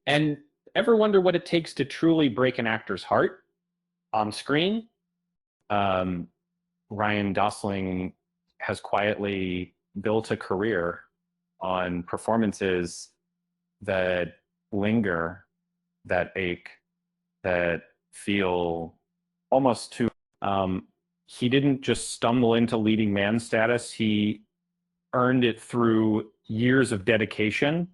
And ever wonder what it takes to truly break an actor's heart on screen? Um, Ryan Gosling has quietly built a career on performances that linger, that ache, that feel almost too. Um, he didn't just stumble into leading man status. He earned it through years of dedication,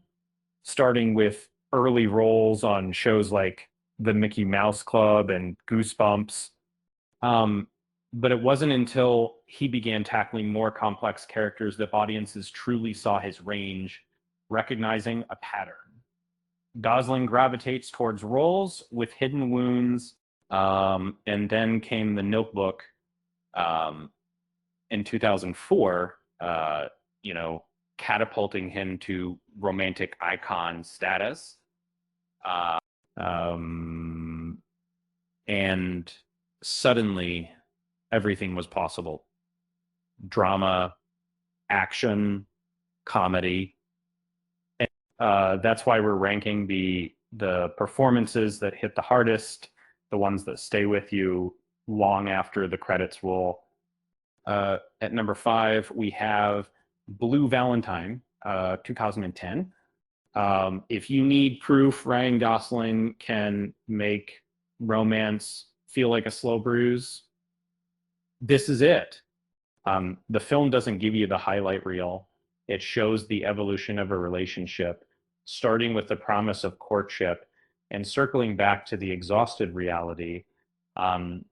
starting with early roles on shows like The Mickey Mouse Club and Goosebumps. Um, but it wasn't until he began tackling more complex characters that audiences truly saw his range, recognizing a pattern. Gosling gravitates towards roles with hidden wounds, and then came The Notebook um, in 2004, you know, catapulting him to romantic icon status. Uh, um, and suddenly everything was possible: drama, action, comedy. And, that's why we're ranking the performances that hit the hardest, the ones that stay with you long after the credits roll. At number five, we have Blue Valentine, 2010. If you need proof Ryan Gosling can make romance feel like a slow bruise, this is it. The film doesn't give you the highlight reel. It shows the evolution of a relationship, starting with the promise of courtship and circling back to the exhausted reality. Um,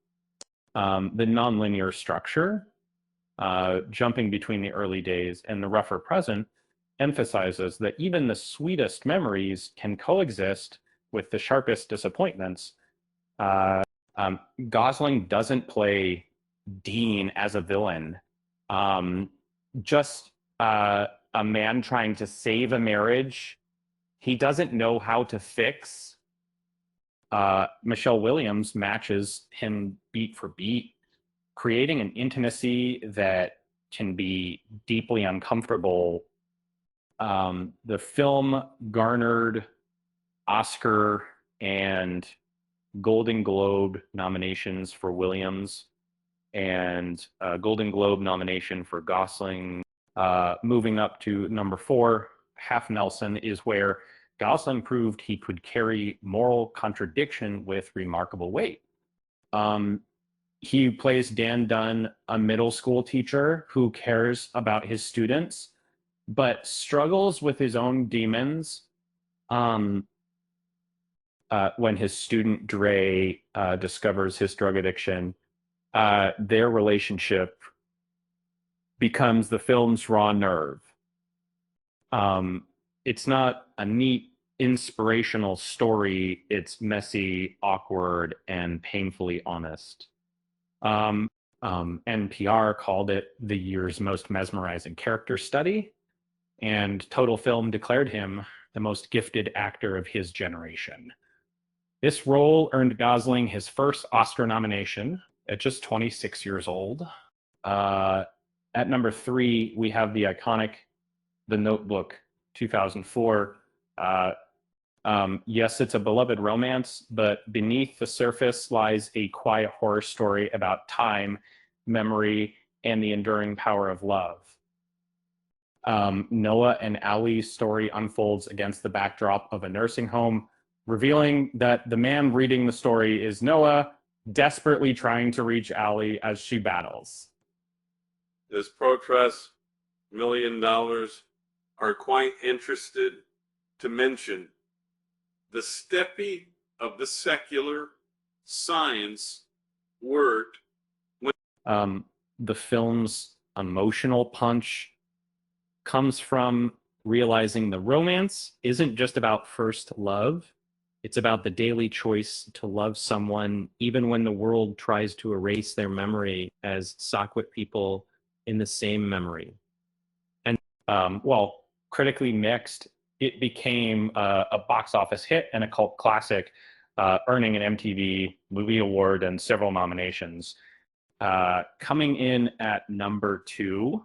the nonlinear structure, jumping between the early days and the rougher present, emphasizes that even the sweetest memories can coexist with the sharpest disappointments. Uh, Gosling doesn't play Dean as a villain, um, just a man trying to save a marriage he doesn't know how to fix. Michelle Williams matches him beat for beat, creating an intimacy that can be deeply uncomfortable. The film garnered Oscar and Golden Globe nominations for Williams and a Golden Globe nomination for Gosling. Moving up to number four, Half Nelson, is where Gosling proved he could carry moral contradiction with remarkable weight. Um, he plays Dan Dunn, a middle school teacher who cares about his students, but struggles with his own demons. Um, when his student Dre discovers his drug addiction, their relationship becomes the film's raw nerve. Um, it's not a neat, inspirational story. It's messy, awkward, and painfully honest. Um, NPR called it the year's most mesmerizing character study, and Total Film declared him the most gifted actor of his generation. This role earned Gosling his first Oscar nomination at just 26 years old. Uh, at number three, we have the iconic The Notebook, 2004. Yes, it's a beloved romance, but beneath the surface lies a quiet horror story about time, memory, and the enduring power of love. Noah and Allie's story unfolds against the backdrop of a nursing home, revealing that the man reading the story is Noah, desperately trying to reach Allie as she battles. This protest $1 million are quite interested to mention the steppy of the secular science word. Um, the film's emotional punch comes from realizing the romance isn't just about first love. It's about the daily choice to love someone, even when the world tries to erase their memory as Sokwit people in the same memory. And well, critically mixed, it became a box office hit and a cult classic, earning an MTV Movie Award and several nominations. Coming in at number two,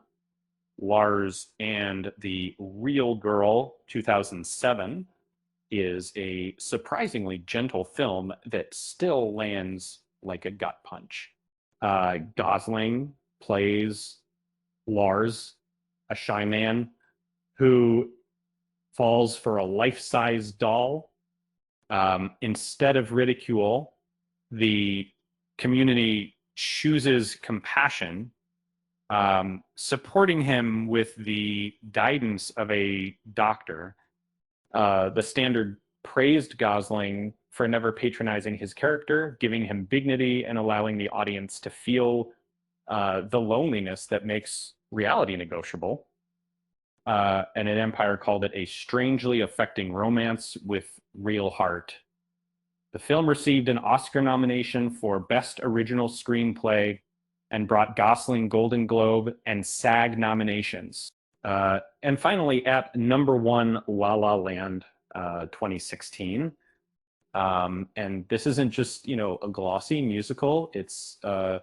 Lars and the Real Girl, 2007. is a surprisingly gentle film that still lands like a gut punch. Gosling plays Lars, a shy man who falls for a life-size doll. Instead of ridicule, the community chooses compassion, supporting him with the guidance of a doctor. The Standard praised Gosling for never patronizing his character, giving him dignity, and allowing the audience to feel the loneliness that makes reality negotiable. And an Empire called it a strangely affecting romance with real heart. The film received an Oscar nomination for Best Original Screenplay and brought Gosling Golden Globe and SAG nominations. And finally, at number one, La La Land, 2016. And this isn't just, a glossy musical. It's a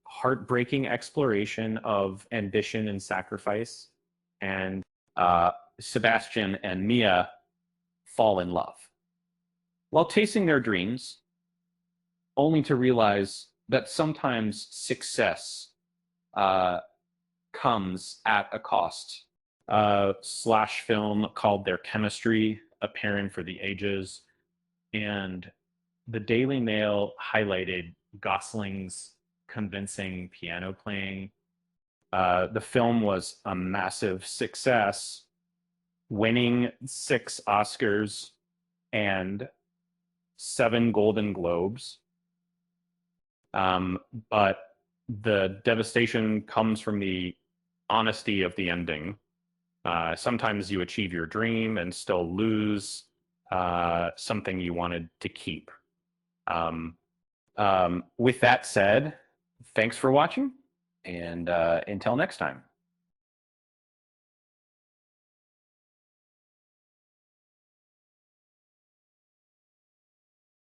heartbreaking exploration of ambition and sacrifice. And Sebastian and Mia fall in love while chasing their dreams, only to realize that sometimes success comes at a cost. Slash film called Their Chemistry, appearing for the ages, and the Daily Mail highlighted Gosling's convincing piano playing. The film was a massive success, winning 6 Oscars and 7 Golden Globes. But the devastation comes from the honesty of the ending. Sometimes you achieve your dream and still lose something you wanted to keep. With that said, thanks for watching, and until next time.